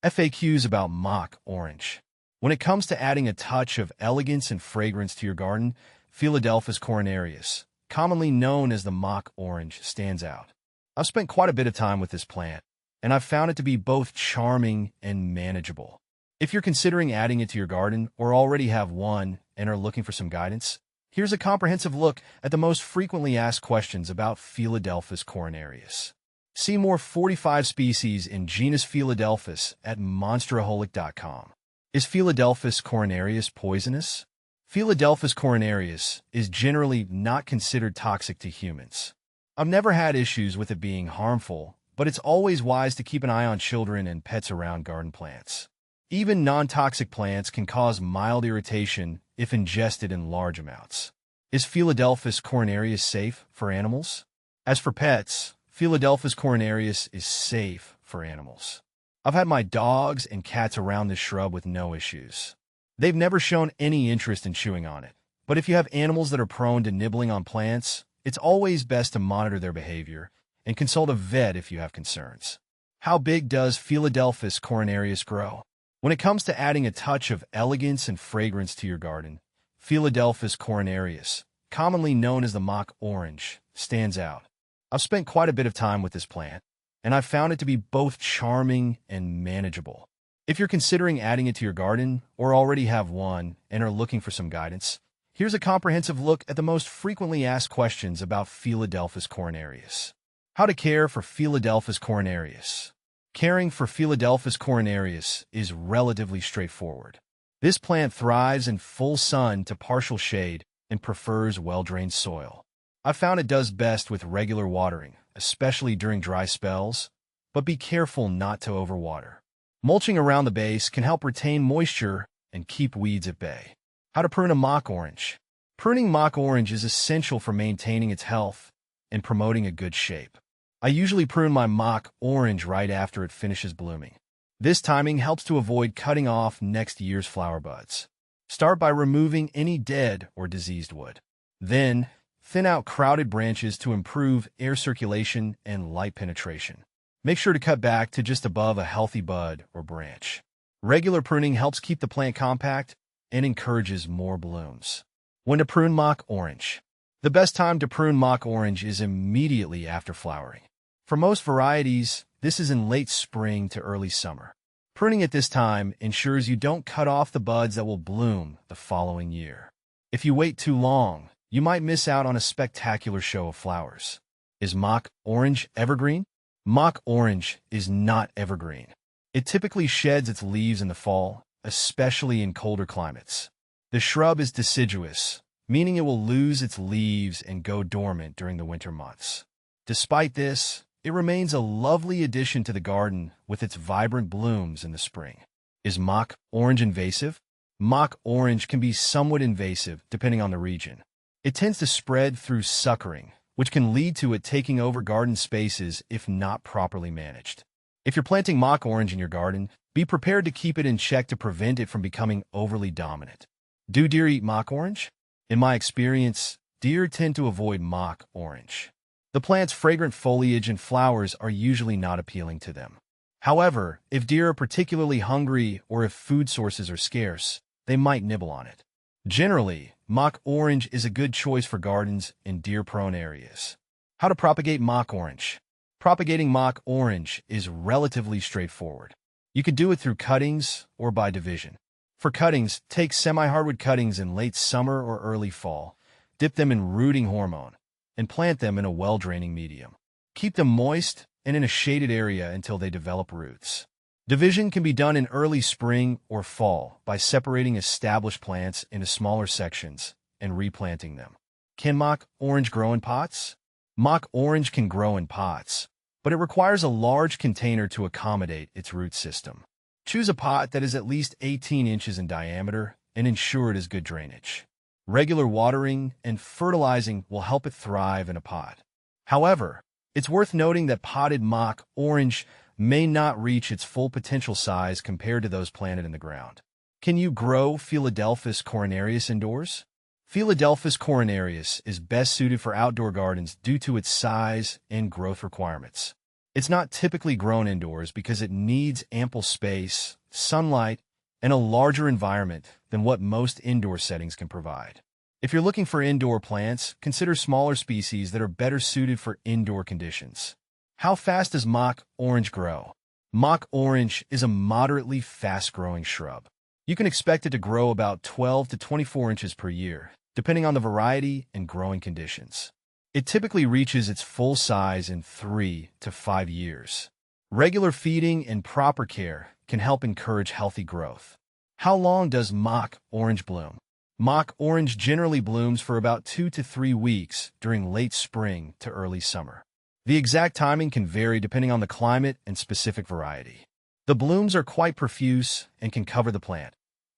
FAQs about mock orange. When it comes to adding a touch of elegance and fragrance to your garden, Philadelphus coronarius, commonly known as the mock orange, stands out. I've spent quite a bit of time with this plant, and I've found it to be both charming and manageable. If you're considering adding it to your garden or already have one and are looking for some guidance, here's a comprehensive look at the most frequently asked questions about Philadelphus coronarius. See more 45 species in genus Philadelphus at monsteraholic.com. Is Philadelphus coronarius poisonous? Philadelphus coronarius is generally not considered toxic to humans. I've never had issues with it being harmful, but it's always wise to keep an eye on children and pets around garden plants. Even non-toxic plants can cause mild irritation if ingested in large amounts. Is Philadelphus coronarius safe for animals? As for pets, Philadelphus coronarius is safe for animals. I've had my dogs and cats around this shrub with no issues. They've never shown any interest in chewing on it. But if you have animals that are prone to nibbling on plants, it's always best to monitor their behavior and consult a vet if you have concerns. How big does Philadelphus coronarius grow? When it comes to adding a touch of elegance and fragrance to your garden, Philadelphus coronarius, commonly known as the mock orange, stands out. I've spent quite a bit of time with this plant, and I've found it to be both charming and manageable. If you're considering adding it to your garden or already have one and are looking for some guidance, here's a comprehensive look at the most frequently asked questions about Philadelphus coronarius. How to care for Philadelphus coronarius. Caring for Philadelphus coronarius is relatively straightforward. This plant thrives in full sun to partial shade and prefers well-drained soil. I've found it does best with regular watering, especially during dry spells, but be careful not to overwater. Mulching around the base can help retain moisture and keep weeds at bay. How to prune a mock orange. Pruning mock orange is essential for maintaining its health and promoting a good shape. I usually prune my mock orange right after it finishes blooming. This timing helps to avoid cutting off next year's flower buds. Start by removing any dead or diseased wood. Then, thin out crowded branches to improve air circulation and light penetration. Make sure to cut back to just above a healthy bud or branch. Regular pruning helps keep the plant compact and encourages more blooms. When to prune mock orange. The best time to prune mock orange is immediately after flowering. For most varieties, this is in late spring to early summer. Pruning at this time ensures you don't cut off the buds that will bloom the following year. If you wait too long, you might miss out on a spectacular show of flowers. Is mock orange evergreen? Mock orange is not evergreen. It typically sheds its leaves in the fall, especially in colder climates. The shrub is deciduous, meaning it will lose its leaves and go dormant during the winter months. Despite this, it remains a lovely addition to the garden with its vibrant blooms in the spring. Is mock orange invasive? Mock orange can be somewhat invasive depending on the region. It tends to spread through suckering, which can lead to it taking over garden spaces if not properly managed. If you're planting mock orange in your garden, be prepared to keep it in check to prevent it from becoming overly dominant. Do deer eat mock orange? In my experience, deer tend to avoid mock orange. The plant's fragrant foliage and flowers are usually not appealing to them. However, if deer are particularly hungry or if food sources are scarce, they might nibble on it. Generally, mock orange is a good choice for gardens in deer-prone areas. How to propagate mock orange. Propagating mock orange is relatively straightforward. You can do it through cuttings or by division. For cuttings, take semi-hardwood cuttings in late summer or early fall, dip them in rooting hormone, and plant them in a well-draining medium. Keep them moist and in a shaded area until they develop roots. Division can be done in early spring or fall by separating established plants into smaller sections and replanting them. Can mock orange grow in pots? Mock orange can grow in pots, but it requires a large container to accommodate its root system. Choose a pot that is at least 18 inches in diameter and ensure it has good drainage. Regular watering and fertilizing will help it thrive in a pot. However, it's worth noting that potted mock orange may not reach its full potential size compared to those planted in the ground. Can you grow Philadelphus coronarius indoors? Philadelphus coronarius is best suited for outdoor gardens due to its size and growth requirements. It's not typically grown indoors because it needs ample space, sunlight, and a larger environment than what most indoor settings can provide. If you're looking for indoor plants, consider smaller species that are better suited for indoor conditions. How fast does mock orange grow? Mock orange is a moderately fast-growing shrub. You can expect it to grow about 12 to 24 inches per year, depending on the variety and growing conditions. It typically reaches its full size in 3 to 5 years. Regular feeding and proper care can help encourage healthy growth. How long does mock orange bloom? Mock orange generally blooms for about 2 to 3 weeks during late spring to early summer. The exact timing can vary depending on the climate and specific variety. The blooms are quite profuse and can cover the plant,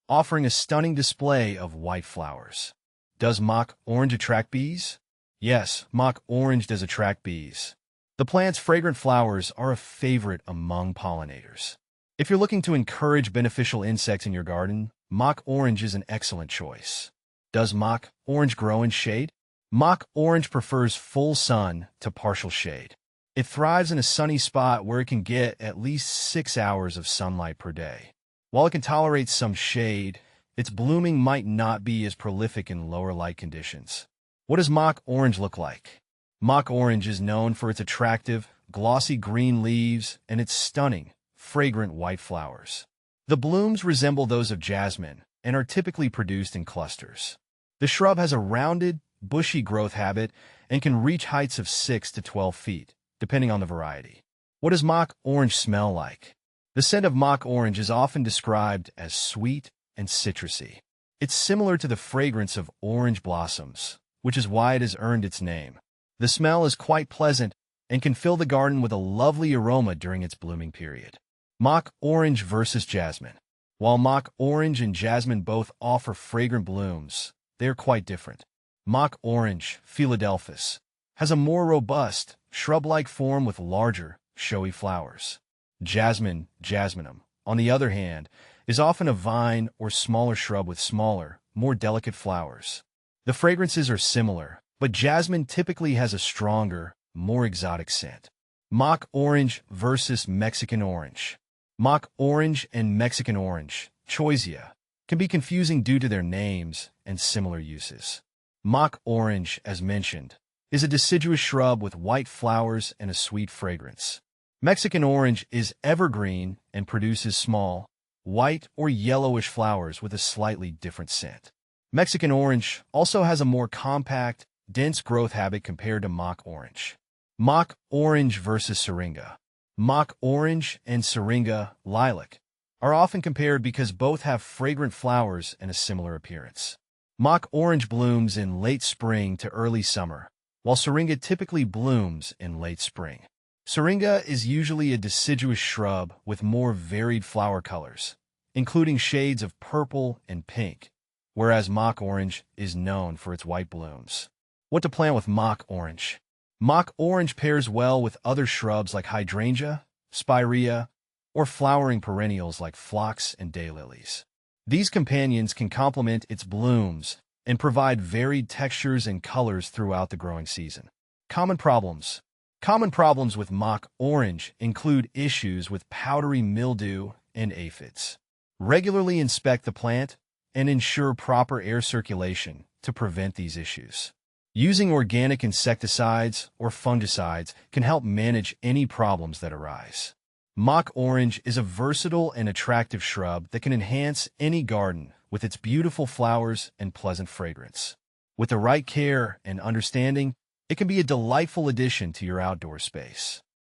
offering a stunning display of white flowers. Does mock orange attract bees? Yes, mock orange does attract bees. The plant's fragrant flowers are a favorite among pollinators. If you're looking to encourage beneficial insects in your garden, mock orange is an excellent choice. Does mock orange grow in shade? Mock orange prefers full sun to partial shade. It thrives in a sunny spot where it can get at least 6 hours of sunlight per day. While it can tolerate some shade, its blooming might not be as prolific in lower light conditions. What does mock orange look like? Mock orange is known for its attractive, glossy green leaves and its stunning, fragrant white flowers. The blooms resemble those of jasmine and are typically produced in clusters. The shrub has a rounded, bushy growth habit and can reach heights of 6 to 12 feet, depending on the variety. What does mock orange smell like? The scent of mock orange is often described as sweet and citrusy. It's similar to the fragrance of orange blossoms, which is why it has earned its name. The smell is quite pleasant and can fill the garden with a lovely aroma during its blooming period. Mock orange versus jasmine. While mock orange and jasmine both offer fragrant blooms, they are quite different. Mock orange, Philadelphus, has a more robust, shrub-like form with larger, showy flowers. Jasmine, Jasminum, on the other hand, is often a vine or smaller shrub with smaller, more delicate flowers. The fragrances are similar, but jasmine typically has a stronger, more exotic scent. Mock orange versus Mexican orange. Mock orange and Mexican orange, Choisia, can be confusing due to their names and similar uses. Mock orange, as mentioned, is a deciduous shrub with white flowers and a sweet fragrance. Mexican orange is evergreen and produces small, white or yellowish flowers with a slightly different scent. Mexican orange also has a more compact, dense growth habit compared to mock orange. Mock orange versus syringa. Mock orange and syringa, lilac, are often compared because both have fragrant flowers and a similar appearance. Mock orange blooms in late spring to early summer, while syringa typically blooms in late spring. Syringa is usually a deciduous shrub with more varied flower colors, including shades of purple and pink, whereas mock orange is known for its white blooms. What to plant with mock orange? Mock orange pairs well with other shrubs like hydrangea, spirea, or flowering perennials like phlox and daylilies. These companions can complement its blooms and provide varied textures and colors throughout the growing season. Common problems. Common problems with mock orange include issues with powdery mildew and aphids. Regularly inspect the plant and ensure proper air circulation to prevent these issues. Using organic insecticides or fungicides can help manage any problems that arise. Mock orange is a versatile and attractive shrub that can enhance any garden with its beautiful flowers and pleasant fragrance. With the right care and understanding, it can be a delightful addition to your outdoor space.